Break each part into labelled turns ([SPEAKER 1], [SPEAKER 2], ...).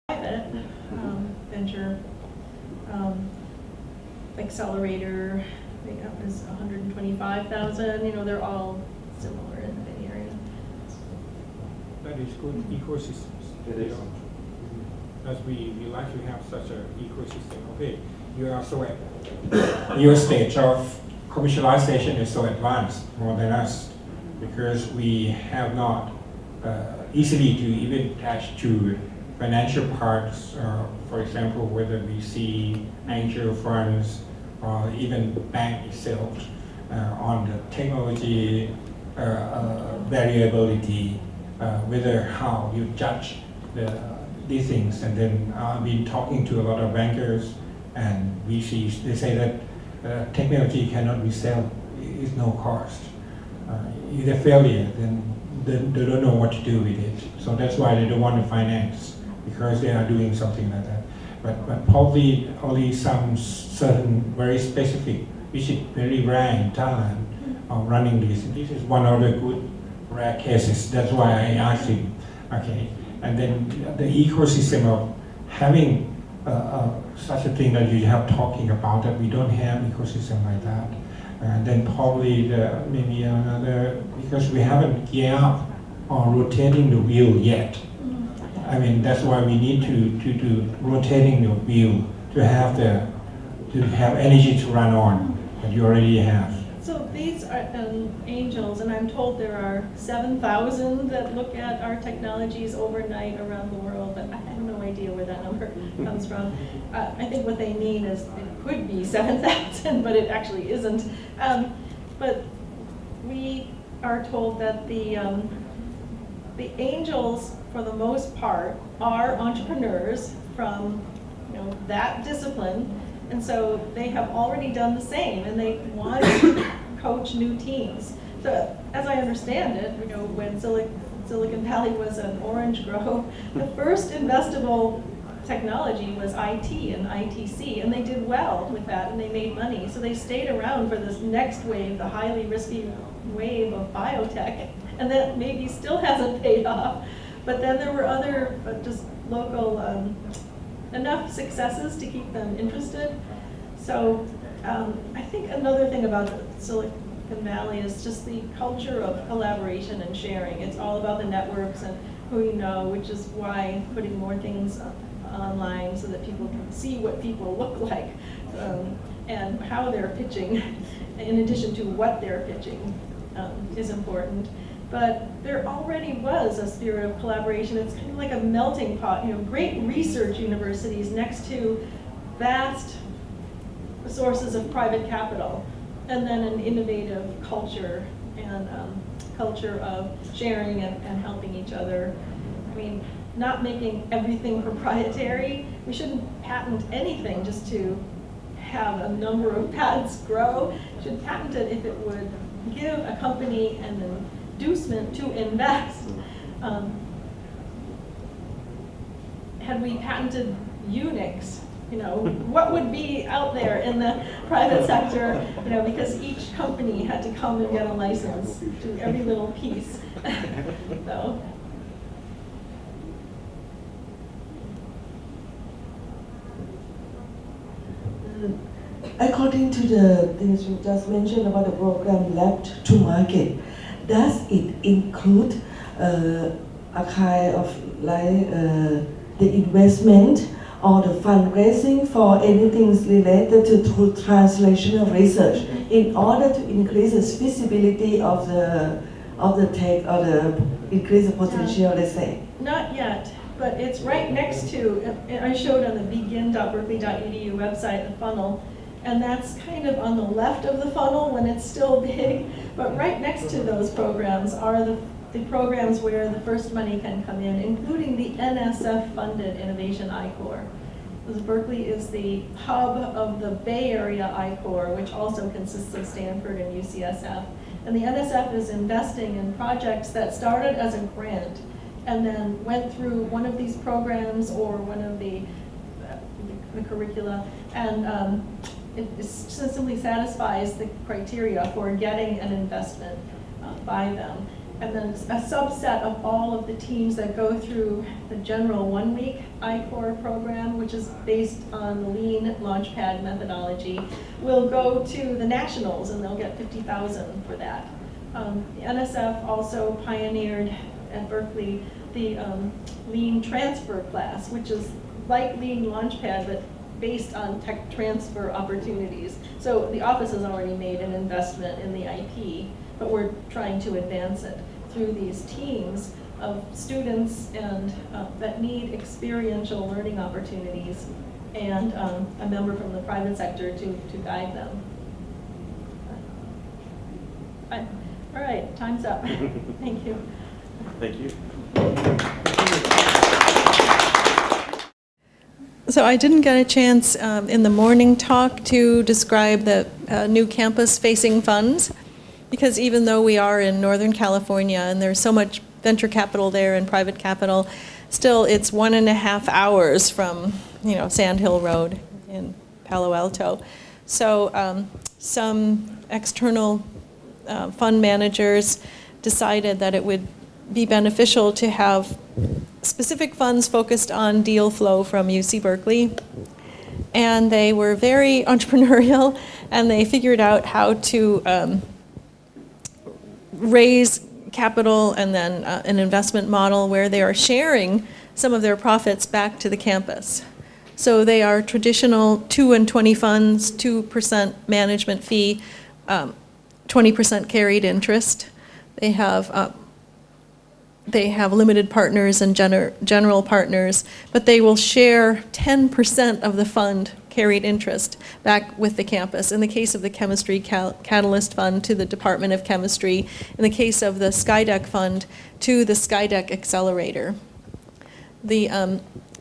[SPEAKER 1] private venture accelerator, I think that was 125,000. You know, they're all similar in the Bay Area.
[SPEAKER 2] That is good ecosystems.
[SPEAKER 3] It is.
[SPEAKER 2] As we like to have such an ecosystem. Okay, you are so your stage of commercialization is so advanced, more than us, because we have not easily to even attach to financial parts, for example, whether we see angel funds or even bank itself on the technology variability, whether how you judge these things. And then I've been talking to a lot of bankers and VCs. They say that technology cannot be sold. It's no cost. Either failure, then they don't know what to do with it. So that's why they don't want to finance, because they are doing something like that. But probably only some certain very specific, which is very rare in Thailand, are running this. This is one of the good rare cases. That's why I asked him. Okay, and then the ecosystem of having such a thing that you have talking about, that we don't have ecosystem like that. And then probably maybe another, because we haven't geared up on rotating the wheel yet. I mean, that's why we need to do rotating the wheel to have energy to run on that you already have.
[SPEAKER 1] So these are angels, and I'm told there are 7,000 that look at our technologies overnight around the world, but I have no idea where that number comes from. I think what they mean is it could be 7,000, but it actually isn't. But we are told that the angels, for the most part, are entrepreneurs from that discipline. And so they have already done the same, and they want to coach new teams. So as I understand it, when Silicon Valley was an orange grove, the first investable technology was IT and ITC, and they did well with that, and they made money. So they stayed around for this next wave, the highly risky wave of biotech, and that maybe still hasn't paid off. But then there were other just local enough successes to keep them interested. So I think another thing about Silicon Valley is just the culture of collaboration and sharing. It's all about the networks and who you know, which is why putting more things online so that people can see what people look like and how they're pitching, in addition to what they're pitching, is important. But there already was a spirit of collaboration. It's kind of like a melting pot, great research universities next to vast sources of private capital, and then an innovative culture and culture of sharing and helping each other. I mean, not making everything proprietary. We shouldn't patent anything just to have a number of patents grow. We should patent it if it would give a company an inducement to invest. Had we patented Unix, what would be out there in the private sector, because each company had to come and get a license to every little piece. So.
[SPEAKER 4] According to the things you just mentioned about the program Lab to Market, does it include a kind of like the investment or the fundraising for anything related to translational research in order to increase the visibility of the tech or the increase the potential, let's say?
[SPEAKER 1] Not yet, but it's right next to, I showed on the begin.berkeley.edu website, the funnel, and that's kind of on the left of the funnel when it's still big, but right next to those programs are the programs where the first money can come in, including the NSF-funded Innovation I-Corps. Because Berkeley is the hub of the Bay Area I-Corps, which also consists of Stanford and UCSF. And the NSF is investing in projects that started as a grant and then went through one of these programs or one of the curricula, and it simply satisfies the criteria for getting an investment by them. and then a subset of all of the teams that go through the general 1-week I-Core program, which is based on the Lean Launchpad methodology, will go to the nationals, and they'll get $50,000 for that. The NSF also pioneered at Berkeley the Lean Transfer class, which is like Lean Launchpad, but based on tech transfer opportunities. So the office has already made an investment in the IP, but we're trying to advance it through these teams of students and that need experiential learning opportunities, and a member from the private sector to guide them. All right, time's up. Thank you.
[SPEAKER 3] Thank you.
[SPEAKER 1] So I didn't get a chance in the morning talk to describe the new campus-facing funds, because even though we are in Northern California and there's so much venture capital there and private capital, still it's 1.5 hours from Sand Hill Road in Palo Alto. So some external fund managers decided that it would be beneficial to have specific funds focused on deal flow from UC Berkeley. And they were very entrepreneurial, and they figured out how to raise capital and then an investment model where they are sharing some of their profits back to the campus. So they are traditional 2 and 20 funds, 2% management fee, 20% carried interest. They have limited partners and general partners, but they will share 10% of the fund carried interest back with the campus. In the case of the Chemistry Catalyst Fund, to the Department of Chemistry. In the case of the Skydeck Fund, to the Skydeck Accelerator. The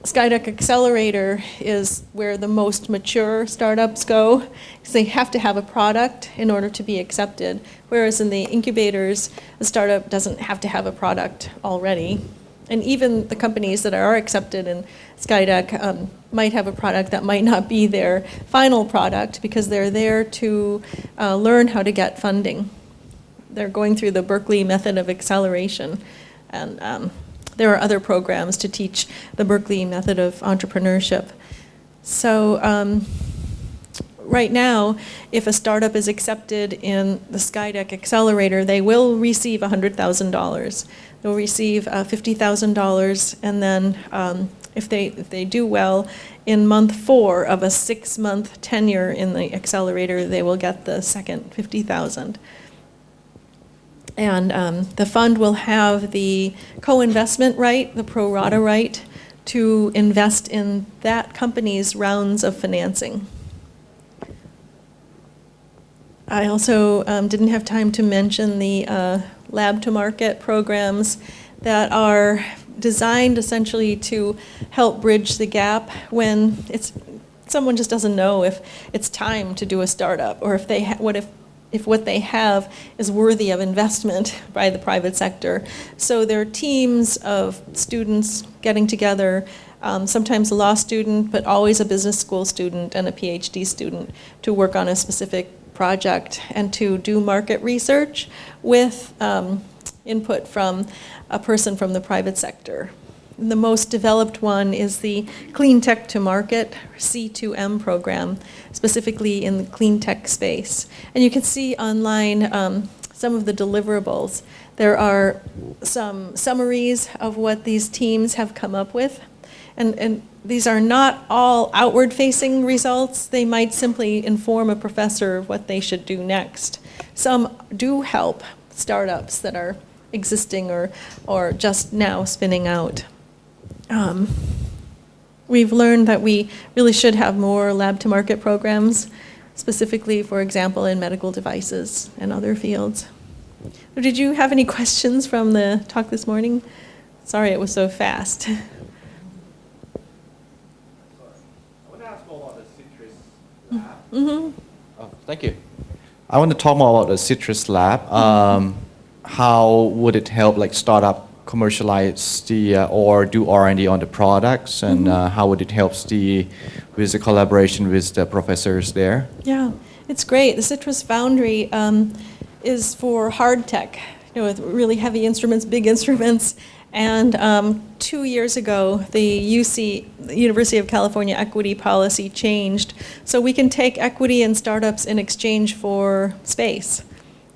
[SPEAKER 1] Skydeck Accelerator is where the most mature startups go, because they have to have a product in order to be accepted, whereas in the incubators, a startup doesn't have to have a product already. And even the companies that are accepted in Skydeck might have a product that might not be their final product, because they're there to learn how to get funding. They're going through the Berkeley method of acceleration, and there are other programs to teach the Berkeley method of entrepreneurship. So right now, if a startup is accepted in the Skydeck Accelerator, they will receive $100,000. They'll receive $50,000, and then if they do well, in month 4 of a 6-month tenure in the accelerator, they will get the second $50,000. And the fund will have the co-investment right, the pro rata right, to invest in that company's rounds of financing. I also didn't have time to mention the lab to market programs that are designed essentially to help bridge the gap when someone just doesn't know if it's time to do a startup, or if what they have is worthy of investment by the private sector. So there are teams of students getting together, sometimes a law student, but always a business school student and a PhD student, to work on a specific project and to do market research with input from a person from the private sector. The most developed one is the Clean Tech to Market, C2M program, specifically in the clean tech space. And you can see online some of the deliverables. There are some summaries of what these teams have come up with. And these are not all outward-facing results. They might simply inform a professor of what they should do next. Some do help startups that are existing or just now spinning out. We've learned that we really should have more lab-to-market programs, specifically, for example, in medical devices and other fields. Did you have any questions from the talk this morning? Sorry it was so fast.
[SPEAKER 3] I want to ask more about the Citrus Lab.
[SPEAKER 1] Mm-hmm.
[SPEAKER 3] Oh, thank you. I want to talk more about the Citrus Lab. How would it help, like, startup commercialize or do R&D on the products, and how would it help with the collaboration with the professors there?
[SPEAKER 1] Yeah, it's great. The Citrus Foundry is for hard tech, with really heavy instruments, big instruments. And 2 years ago, the University of California equity policy changed. So we can take equity in startups in exchange for space.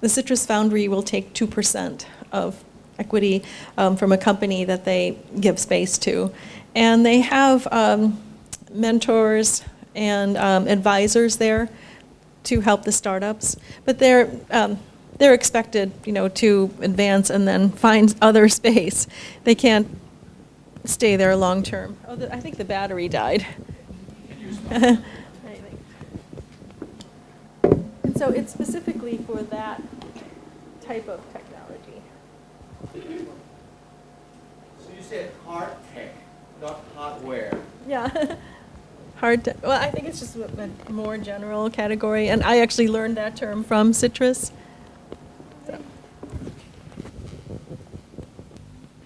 [SPEAKER 1] The Citrus Foundry will take 2% of equity from a company that they give space to. And they have mentors and advisors there to help the startups. But they're expected, to advance and then find other space. They can't stay there long term. Oh, I think the battery died. And so it's specifically for that type of technology.
[SPEAKER 3] So you said hard tech, not hardware.
[SPEAKER 1] Yeah. Well, I think it's just a more general category, and I actually learned that term from Citrus.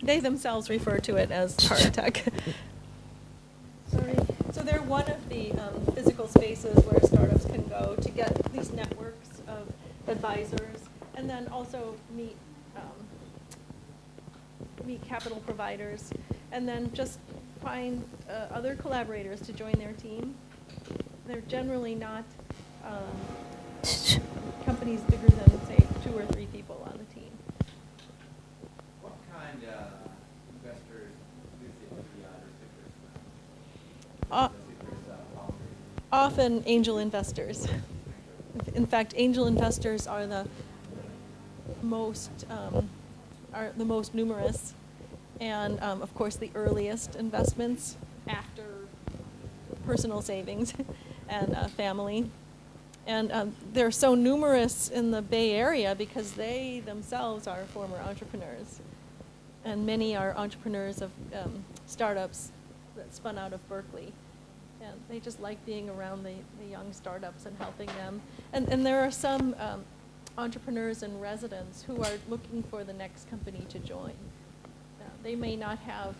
[SPEAKER 1] They themselves refer to it as hard tech. Sorry. So they're one of the physical spaces where startups can go to get these networks of advisors, and then also meet capital providers, and then just find other collaborators to join their team. They're generally not companies bigger than, say, 2 or 3 people on the team.
[SPEAKER 3] What kind of investors visit the Citrus?
[SPEAKER 1] Often angel investors. In fact, angel investors are the most numerous, and of course the earliest investments after personal savings and family. And they're so numerous in the Bay Area because they themselves are former entrepreneurs. And many are entrepreneurs of startups that spun out of Berkeley. And they just like being around the young startups and helping them. And there are some entrepreneurs and residents who are looking for the next company to join. They may not have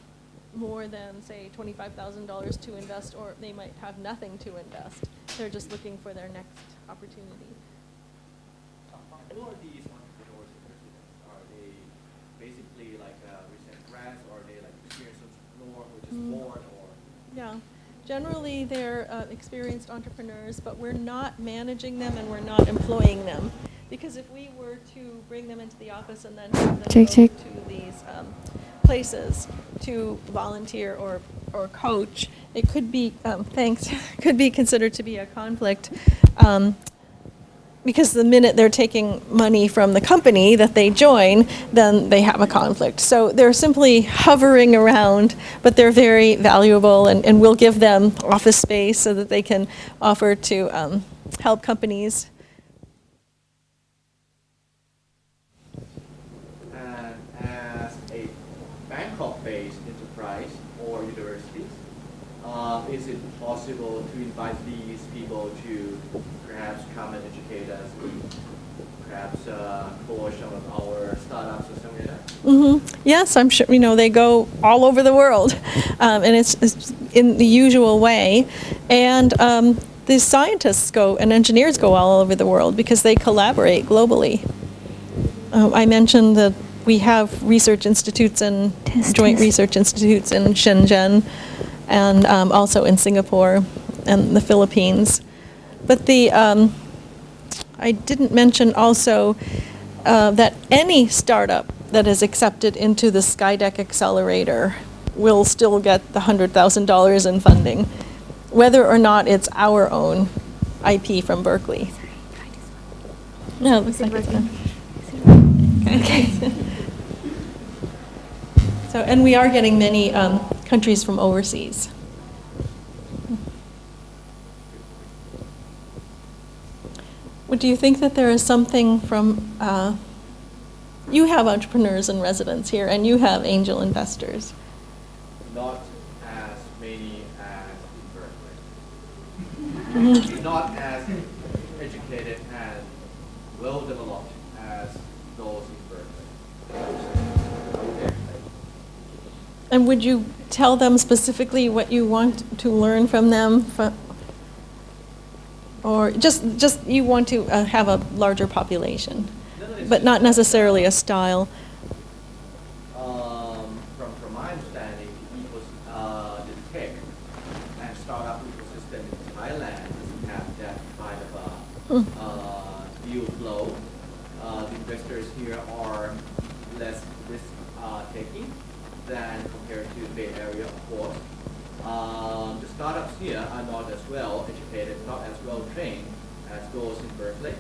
[SPEAKER 1] more than, say, $25,000 to invest, or they might have nothing to invest. They're just looking for their next opportunity.
[SPEAKER 3] Who are these entrepreneurs and residents? Are they basically like recent grads, or are they like experienced entrepreneur who just born, or?
[SPEAKER 1] Yeah, generally they're experienced entrepreneurs, but we're not managing them and we're not employing them. Because if we were to bring them into the office and then have them go to these places to volunteer or coach, it could be, could be considered to be a conflict. Because the minute they're taking money from the company that they join, then they have a conflict. So they're simply hovering around, but they're very valuable, and we'll give them office space so that they can offer to help companies.
[SPEAKER 3] And as a Bangkok-based enterprise or university, is it possible to invite these people to perhaps come and educate us, perhaps coach some of our startups or something like that?
[SPEAKER 1] Mm-hmm. Yes, I'm sure. They go all over the world, and it's in the usual way. And the scientists go and engineers go all over the world because they collaborate globally. I mentioned that we have research institutes and joint research institutes in Shenzhen, and also in Singapore and the Philippines. But I didn't mention also that any startup that is accepted into the Skydeck Accelerator will still get the $100,000 in funding, whether or not it's our own IP from Berkeley. No, it looks like it's done. Okay. So, and we are getting many countries from overseas. Do you think that there is something from, you have entrepreneurs in residence here, and you have angel investors?
[SPEAKER 3] Not as many as in Berkeley. Not as educated and well-developed as those in Berkeley.
[SPEAKER 1] And would you tell them specifically what you want to learn from them? Or just you want to have a larger population?
[SPEAKER 3] No,
[SPEAKER 1] but not necessarily a style.
[SPEAKER 3] From my understanding, the tech and startup ecosystem in Thailand doesn't have that kind of deal flow. The investors here are less risk taking than compared to the Bay Area, of course. The startups here are not as well educated, not as well trained as those in Berkeley.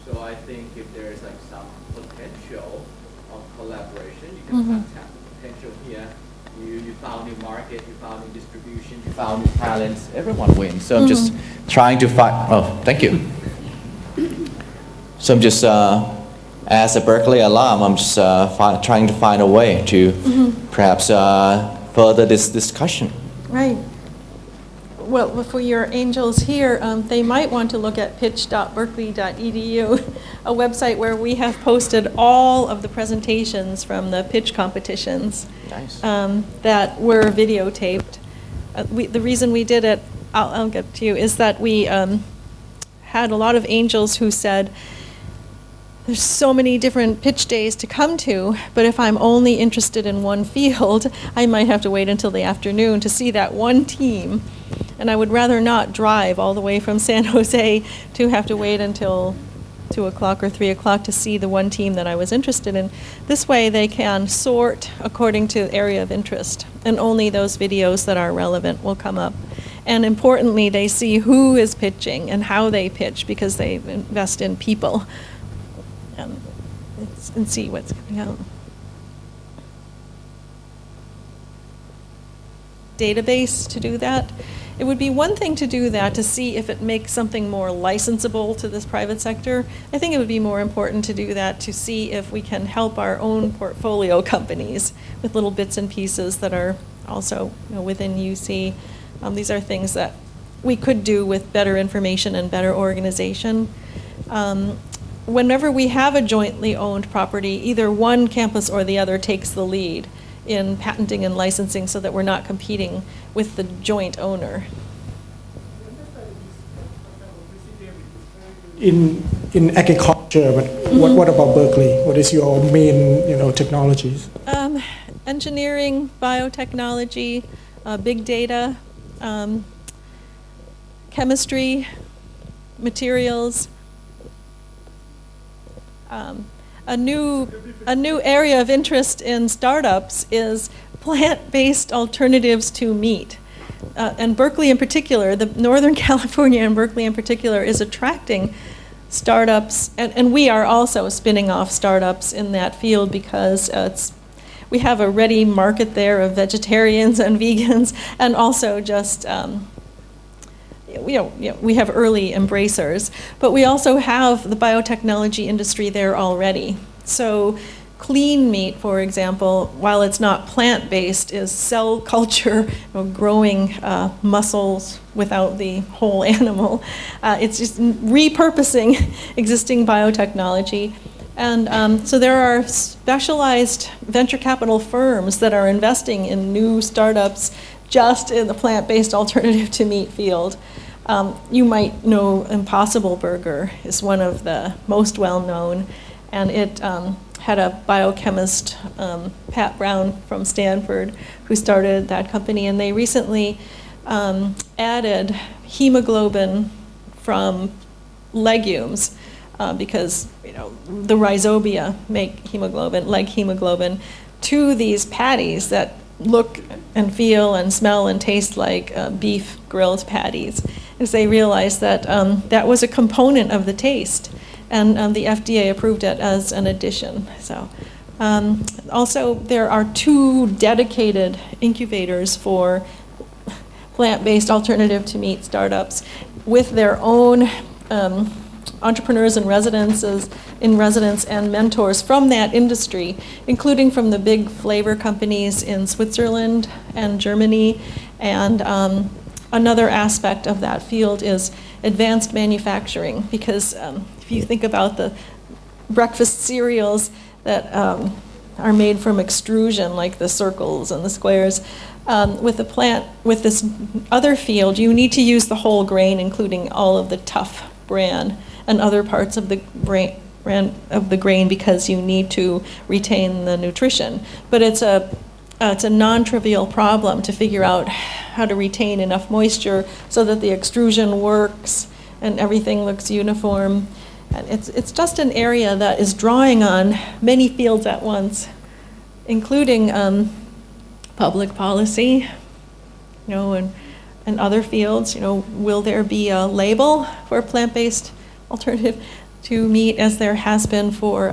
[SPEAKER 3] So I think if there is like some potential of collaboration, you can tap the potential here. You found new market, you found new distribution, you found new talents. Everyone wins. So I'm just trying to find. Oh, thank you. So I'm just, as a Berkeley alum, I'm just trying to find a way to perhaps further this discussion.
[SPEAKER 1] Right. Well, for your angels here, they might want to look at pitch.berkeley.edu, a website where we have posted all of the presentations from the pitch competitions.
[SPEAKER 3] Nice.
[SPEAKER 1] That were videotaped. The reason we did it, I'll get to you, is that we had a lot of angels who said, there's so many different pitch days to come to, but if I'm only interested in one field, I might have to wait until the afternoon to see that one team. And I would rather not drive all the way from San Jose to have to wait until 2 o'clock or 3 o'clock to see the one team that I was interested in. This way they can sort according to area of interest, and only those videos that are relevant will come up. And importantly, they see who is pitching and how they pitch, because they invest in people. And see what's coming out. Database to do that. It would be one thing to do that to see if it makes something more licensable to this private sector. I think it would be more important to do that to see if we can help our own portfolio companies with little bits and pieces that are also within UC. These are things that we could do with better information and better organization. Whenever we have a jointly owned property, either one campus or the other takes the lead in patenting and licensing so that we're not competing with the joint owner.
[SPEAKER 5] In agriculture, but what about Berkeley? What is your main technologies?
[SPEAKER 1] Engineering, biotechnology, big data, chemistry, materials. A new area of interest in startups is plant-based alternatives to meat. And Berkeley in particular, the Northern California and Berkeley in particular, is attracting startups, and we are also spinning off startups in that field because we have a ready market there of vegetarians and vegans, and also just we have early embracers, but we also have the biotechnology industry there already. So clean meat, for example, while it's not plant-based, is cell culture, growing muscles without the whole animal. It's just repurposing existing biotechnology. And so there are specialized venture capital firms that are investing in new startups just in the plant-based alternative to meat field. You might know Impossible Burger is one of the most well-known, and it had a biochemist, Pat Brown from Stanford, who started that company, and they recently added hemoglobin from legumes because the rhizobia make hemoglobin, leg hemoglobin, to these patties that look and feel and smell and taste like beef grilled patties, as they realized that that was a component of the taste, and the FDA approved it as an addition. So also there are 2 dedicated incubators for plant-based alternative to meat startups with their own entrepreneurs in residence and mentors from that industry, including from the big flavor companies in Switzerland and Germany. And another aspect of that field is advanced manufacturing, because if you think about the breakfast cereals that are made from extrusion, like the circles and the squares, with this other field, you need to use the whole grain, including all of the tough bran and other parts of the of the grain because you need to retain the nutrition. But it's a non-trivial problem to figure out how to retain enough moisture so that the extrusion works and everything looks uniform. And it's just an area that is drawing on many fields at once, including public policy, and other fields. Will there be a label for plant-based alternative to meat, as there has been for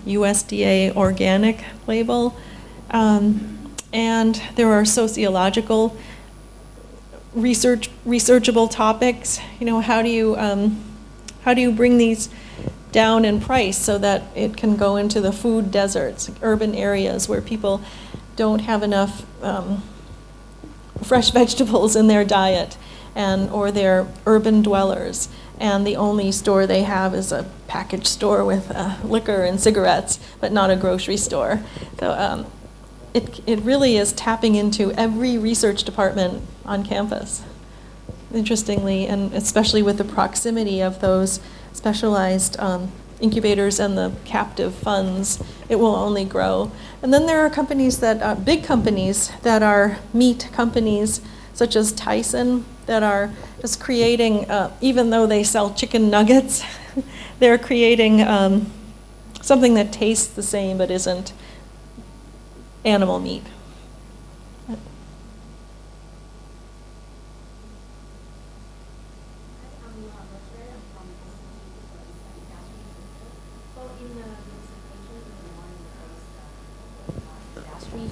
[SPEAKER 1] USDA organic label? And there are sociological researchable topics. How do you bring these down in price so that it can go into the food deserts, urban areas where people don't have enough fresh vegetables in their diet, or they're urban dwellers, and the only store they have is a package store with liquor and cigarettes, but not a grocery store. So it really is tapping into every research department on campus, interestingly, and especially with the proximity of those specialized incubators and the captive funds, it will only grow. And then there are companies that, big companies that are meat companies, such as Tyson, that are just creating, even though they sell chicken nuggets, they're creating something that tastes the same but isn't animal meat.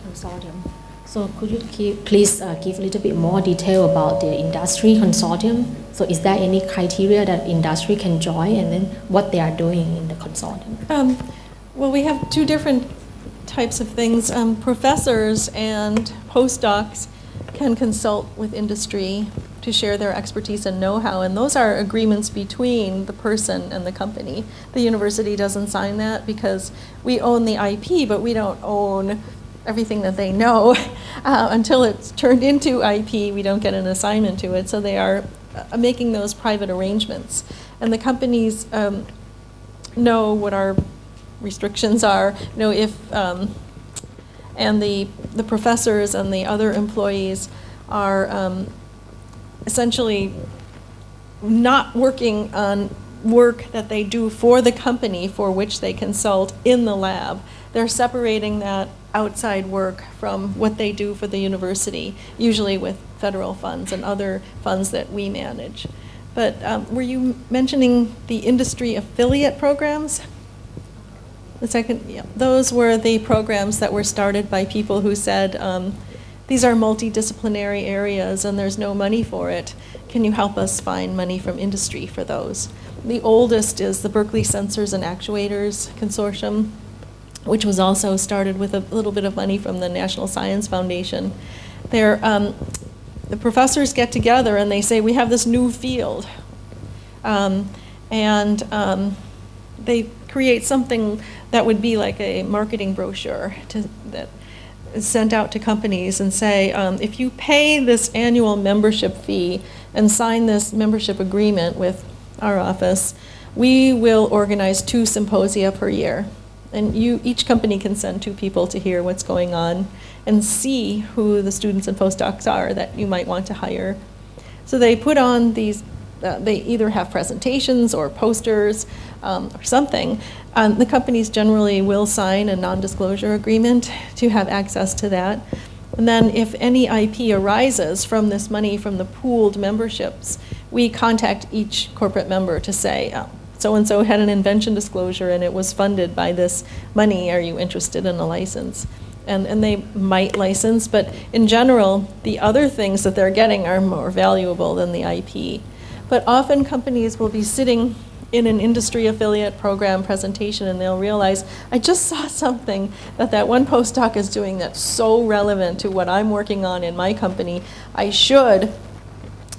[SPEAKER 6] Consortium. So could you please give a little bit more detail about the industry consortium? So is there any criteria that industry can join, and then what they are doing in the consortium?
[SPEAKER 1] Well, we have two different types of things. Professors and postdocs can consult with industry to share their expertise and know-how, and those are agreements between the person and the company. The university doesn't sign that because we own the IP, but we don't own everything that they know. Until it's turned into IP, we don't get an assignment to it, so they are making those private arrangements. And the companies know what our restrictions are, if, and the professors and the other employees are essentially not working on work that they do for the company for which they consult in the lab. They're separating that outside work from what they do for the university, usually with federal funds and other funds that we manage. But were you mentioning the industry affiliate programs? The second, yeah, those were the programs that were started by people who said, these are multidisciplinary areas and there's no money for it. Can you help us find money from industry for those? The oldest is the Berkeley Sensors and Actuators Consortium, which was also started with a little bit of money from the National Science Foundation. The professors get together and they say, we have this new field. They create something that would be like a marketing brochure that is sent out to companies and say, if you pay this annual membership fee and sign this membership agreement with our office, we will organize 2 symposia per year. And each company can send 2 people to hear what's going on and see who the students and postdocs are that you might want to hire. So they put on these, they either have presentations or posters or something. The companies generally will sign a non-disclosure agreement to have access to that. And then if any IP arises from this money from the pooled memberships, we contact each corporate member to say, so-and-so had an invention disclosure and it was funded by this money. Are you interested in a license? And they might license, but in general, the other things that they're getting are more valuable than the IP. But often companies will be sitting in an industry affiliate program presentation and they'll realize, I just saw something that one postdoc is doing that's so relevant to what I'm working on in my company. I should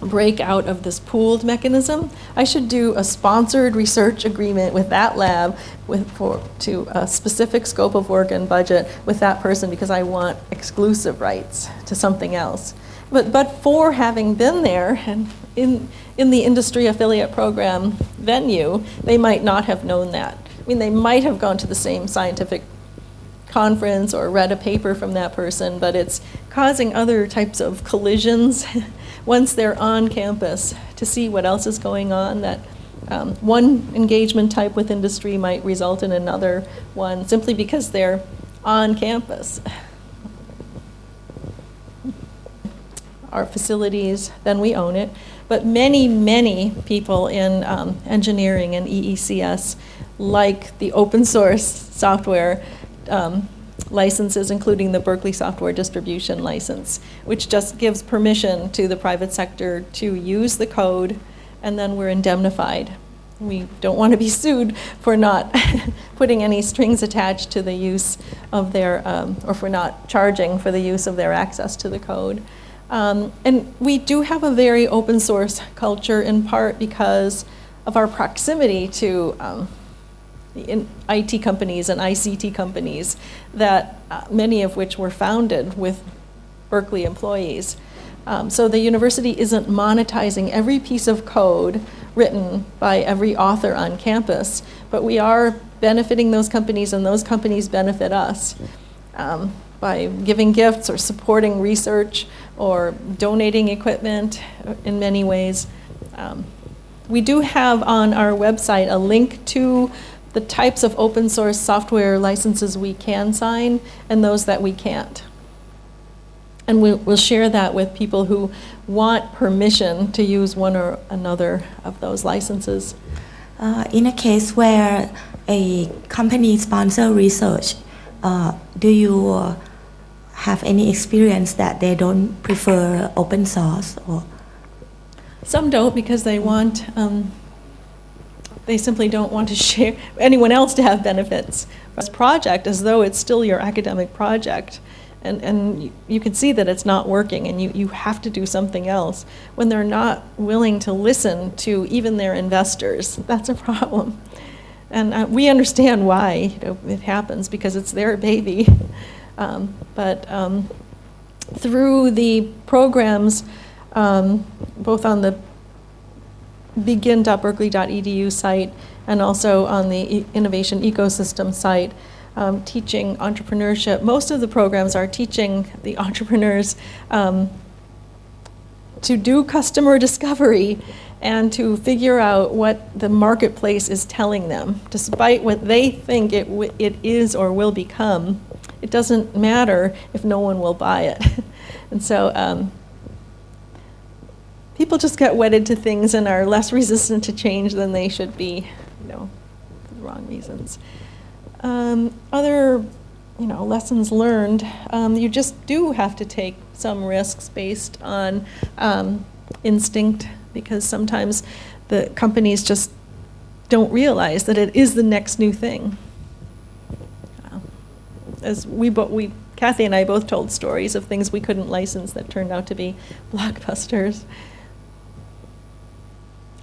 [SPEAKER 1] break out of this pooled mechanism. I should do a sponsored research agreement with that lab to a specific scope of work and budget with that person because I want exclusive rights to something else. But for having been there and in the industry affiliate program venue, they might not have known that. I mean, they might have gone to the same scientific conference or read a paper from that person, but it's causing other types of collisions once they're on campus to see what else is going on. That one engagement type with industry might result in another one simply because they're on campus. Our facilities, then we own it. But many, many people in engineering and EECS like the open source software licenses, including the Berkeley Software Distribution License, which just gives permission to the private sector to use the code, and then we're indemnified. We don't want to be sued for not putting any strings attached to the use of their, or for not charging for the use of their access to the code. And we do have a very open source culture, in part because of our proximity to the IT companies and ICT companies, that many of which were founded with Berkeley employees. So the university isn't monetizing every piece of code written by every author on campus, but we are benefiting those companies, and those companies benefit us by giving gifts or supporting research or donating equipment in many ways. We do have on our website a link to the types of open source software licenses we can sign and those that we can't. And we'll share that with people who want permission to use one or another of those licenses.
[SPEAKER 7] In a case where a company sponsors research, do you have any experience that they don't prefer open source? Or?
[SPEAKER 1] Some don't, because they want, they simply don't want to share anyone else to have benefits. This project, as though it's still your academic project, and you can see that it's not working, and you have to do something else. When they're not willing to listen to even their investors, that's a problem. And we understand why it happens, because it's their baby. But through the programs, both on the begin.berkeley.edu site and also on the Innovation Ecosystem site, teaching entrepreneurship. Most of the programs are teaching the entrepreneurs to do customer discovery and to figure out what the marketplace is telling them. Despite what they think it is or will become, it doesn't matter if no one will buy it. And so people just get wedded to things and are less resistant to change than they should be, for the wrong reasons. Other, lessons learned, you just do have to take some risks based on instinct, because sometimes the companies just don't realize that it is the next new thing. As Kathy and I both told stories of things we couldn't license that turned out to be blockbusters.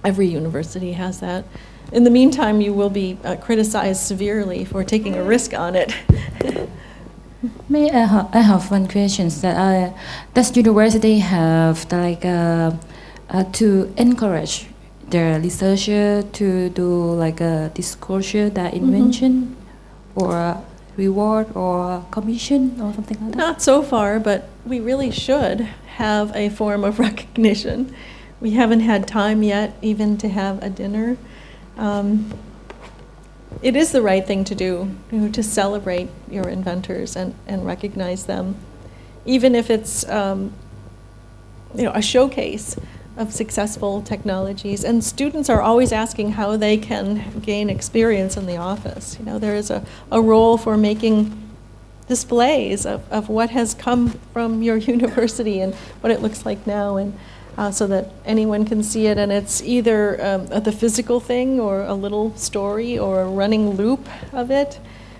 [SPEAKER 1] Every university has that. In the meantime, you will be criticized severely for taking a risk on it.
[SPEAKER 8] May I have one question. That does university have to encourage the researcher to do a disclosure, that invention, or a reward or commission or something like that?
[SPEAKER 1] Not so far, but we really should have a form of recognition. We haven't had time yet even to have a dinner. It is the right thing to do, to celebrate your inventors and recognize them, even if it's a showcase of successful technologies. And students are always asking how they can gain experience in the office. There is a role for making displays of what has come from your university and what it looks like now, and so that anyone can see it. And it's either the physical thing or a little story or a running loop of it.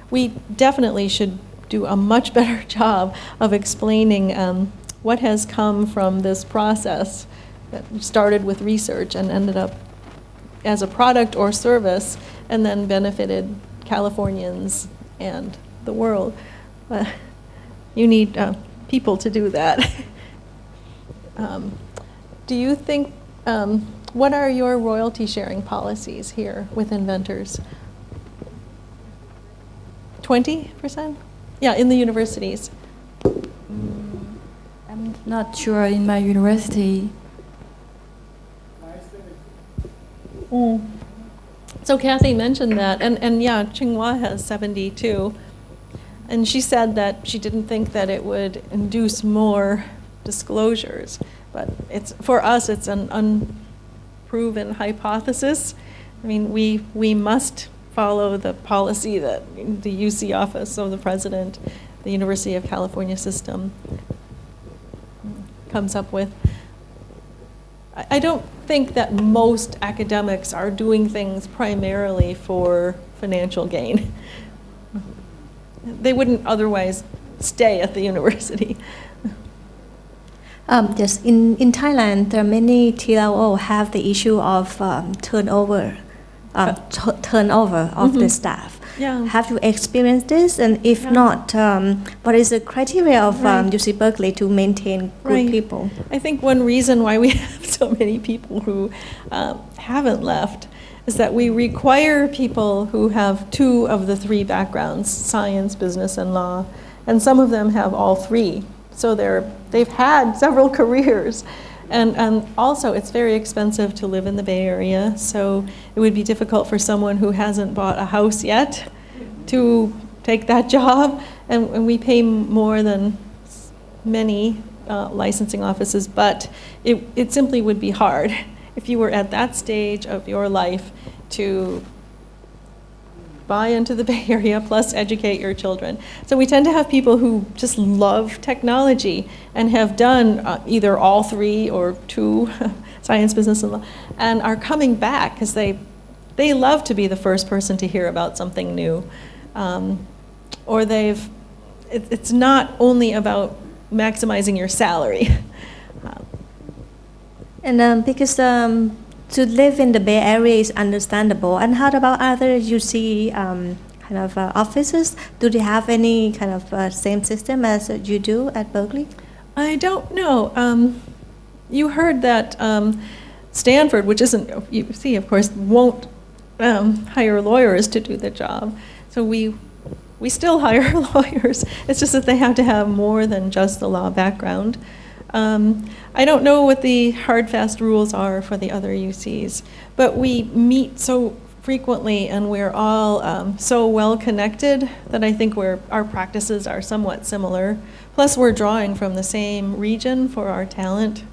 [SPEAKER 1] We definitely should do a much better job of explaining what has come from this process that started with research and ended up as a product or service and then benefited Californians and the world. You need people to do that. Do you think, what are your royalty sharing policies here with inventors? 20%? Yeah, in the universities.
[SPEAKER 8] I'm not sure in my university.
[SPEAKER 1] So Kathy mentioned that, and yeah, Tsinghua has 72. And she said that she didn't think that it would induce more disclosures. But for us, it's an unproven hypothesis. I mean, we must follow the policy that the UC office of the president, the University of California system comes up with. I don't think that most academics are doing things primarily for financial gain. They wouldn't otherwise stay at the university.
[SPEAKER 7] Yes, in Thailand, there are many TLO have the issue of turnover of the staff.
[SPEAKER 1] Yeah.
[SPEAKER 7] Have you experienced this? And if not, what is the criteria of UC Berkeley to maintain good people?
[SPEAKER 1] I think one reason why we have so many people who haven't left is that we require people who have 2 of the 3 backgrounds, science, business, and law, and some of them have all 3. So they've had several careers. And also, it's very expensive to live in the Bay Area, so it would be difficult for someone who hasn't bought a house yet to take that job. And we pay more than many licensing offices, but it simply would be hard if you were at that stage of your life to buy into the Bay Area plus educate your children. So we tend to have people who just love technology and have done either all 3 or 2, science, business, and law, and are coming back because they love to be the first person to hear about something new. Or it's not only about maximizing your salary.
[SPEAKER 7] And because to live in the Bay Area is understandable. And how about other UC kind of offices? Do they have any kind of same system as you do at Berkeley?
[SPEAKER 1] I don't know. You heard that Stanford, which isn't UC, of course, won't hire lawyers to do the job. So we still hire lawyers. It's just that they have to have more than just the law background. I don't know what the hard, fast rules are for the other UCs, but we meet so frequently and we're all so well connected that I think our practices are somewhat similar. Plus we're drawing from the same region for our talent.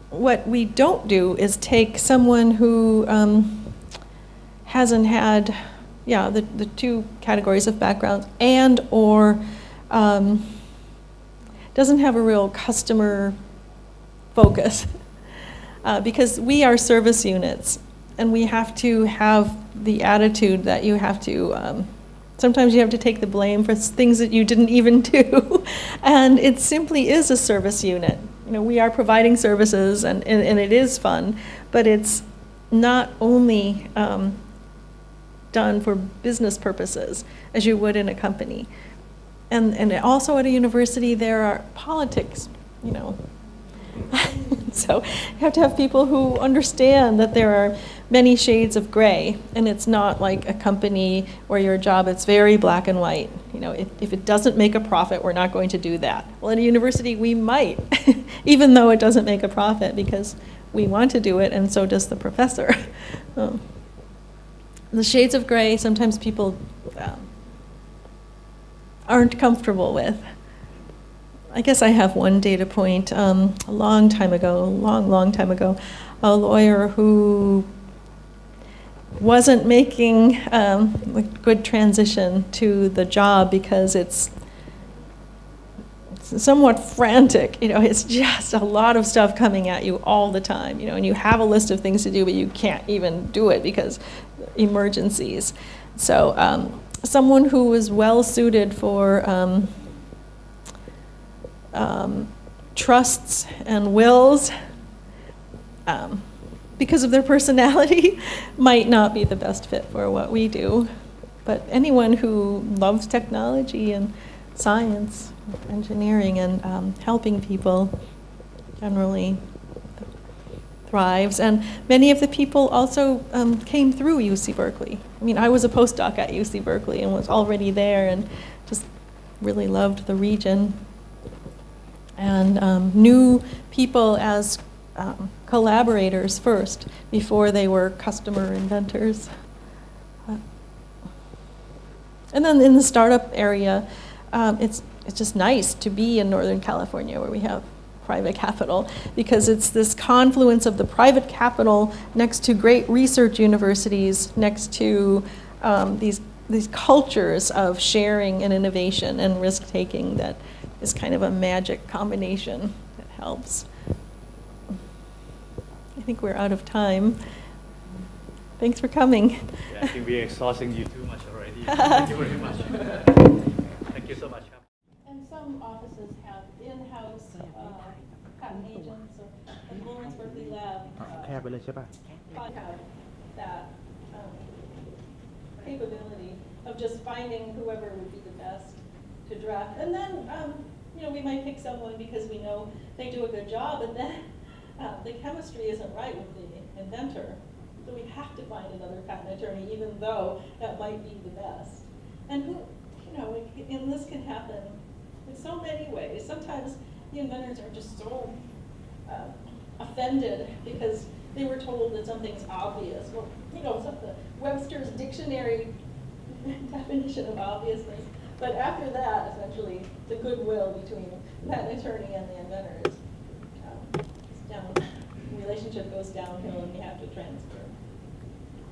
[SPEAKER 1] What we don't do is take someone who hasn't had, the 2 categories of backgrounds and or doesn't have a real customer focus because we are service units and we have to have the attitude that you have to, sometimes you have to take the blame for things that you didn't even do. And it simply is a service unit. We are providing services and it is fun, but it's not only done for business purposes as you would in a company. And also at a university, there are politics, So you have to have people who understand that there are many shades of gray, and it's not like a company where your job, it's very black and white. If it doesn't make a profit, we're not going to do that. Well, at a university, we might, even though it doesn't make a profit, because we want to do it, and so does the professor. The shades of gray, sometimes people aren't comfortable with. I guess I have one data point. A long time ago, long time ago, a lawyer who wasn't making a good transition to the job because it's somewhat frantic. It's just a lot of stuff coming at you all the time. And you have a list of things to do, but you can't even do it because emergencies. So someone who was well suited for trusts and wills because of their personality might not be the best fit for what we do. But anyone who loves technology and science, engineering, and helping people, generally, thrives. And many of the people also came through UC Berkeley. I mean, I was a postdoc at UC Berkeley and was already there and just really loved the region. And knew people as collaborators first before they were customer inventors. And then in the startup area, it's just nice to be in Northern California where we have private capital, because it's this confluence of the private capital next to great research universities, next to these cultures of sharing and innovation and risk-taking that is kind of a magic combination that helps. I think we're out of time. Thanks for coming.
[SPEAKER 9] Yeah, I think we're exhausting you too much already. Thank you very much. Thank you so much.
[SPEAKER 1] And some offices have in-house patent agents, or the Lawrence Berkeley Lab have that capability of just finding whoever would be the best to draft. And then, we might pick someone because we know they do a good job, and then the chemistry isn't right with the inventor. So we have to find another patent attorney, even though that might be the best. And and this can happen in so many ways. Sometimes the inventors are just so offended because they were told that something's obvious. Well, the Webster's dictionary definition of obviousness. But after that, essentially, the goodwill between the patent attorney and the inventor is down. The relationship goes downhill, and we have to transfer.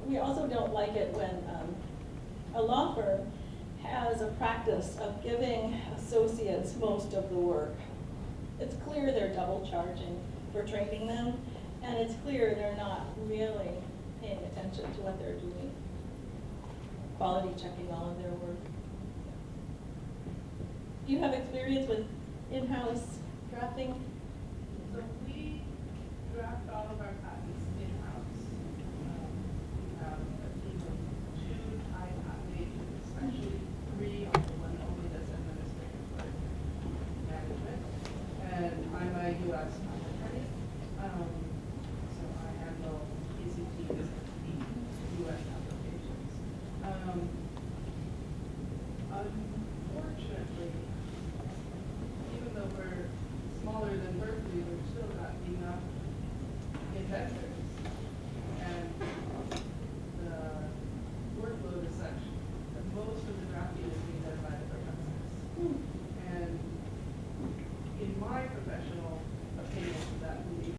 [SPEAKER 1] We also don't like it when a law firm has a practice of giving associates most of the work. It's clear they're double charging for training them, and it's clear they're not really paying attention to what they're doing, quality checking all of their work. Do you have experience with in-house drafting?
[SPEAKER 10] So we draft all of our patents in-house. We have a team of 2 Thai patent agents, actually 3, although one only does administrative work management. And I'm a U.S.